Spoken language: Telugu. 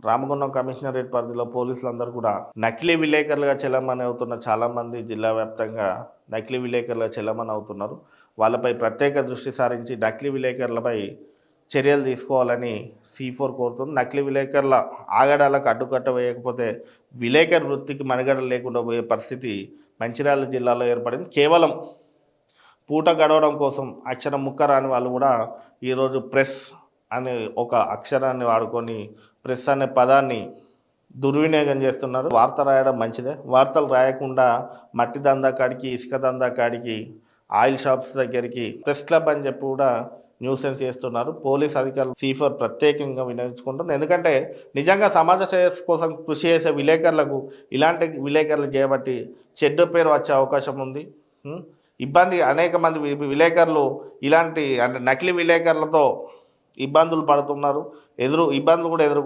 రామగుండం కమిషనరేట్ పరిధిలో పోలీసులందరూ కూడా నకిలీ విలేకరులుగా చెల్లమని అవుతున్న చాలామంది జిల్లా వ్యాప్తంగా నకిలీ విలేకరులుగా చెల్లమని అవుతున్నారు. వాళ్ళపై ప్రత్యేక దృష్టి సారించి నకిలీ విలేకరులపై చర్యలు తీసుకోవాలని C4 కోరుతుంది. నకిలీ విలేకరుల ఆగడాలకు అడ్డుకట్ట వేయకపోతే విలేకరు వృత్తికి మనుగడ లేకుండా పోయే పరిస్థితి మంచిర్యాల జిల్లాలో ఏర్పడింది. కేవలం పూట గడవడం కోసం అక్షరం ముక్క రాని వాళ్ళు కూడా ఈరోజు ప్రెస్ అనే ఒక అక్షరాన్ని వాడుకొని ప్రెస్ అనే పదాన్ని దుర్వినియోగం చేస్తున్నారు. వార్త రాయడం మంచిదే, వార్తలు రాయకుండా మట్టి దందా కాడికి, ఇసుక దందా కాడికి, ఆయిల్ షాప్స్ దగ్గరికి ప్రెస్ క్లబ్ అని చెప్పి కూడా న్యూసెన్స్ చేస్తున్నారు. పోలీస్ అధికారులు C4 ప్రత్యేకంగా వినియోగించుకుంటుంది. ఎందుకంటే నిజంగా సమాజ శ్రేయస్సు కోసం కృషి చేసే విలేకరులకు ఇలాంటి విలేకరులు చేయబట్టి చెడ్డ పేరు వచ్చే అవకాశం ఉంది. ఇబ్బంది అనేక మంది విలేకరులు ఇలాంటి అంటే నకిలీ విలేకరులతో ఇబ్బందులు పడుతున్నారు. ఇబ్బందులు కూడా ఎదుర్కొంటున్నారు.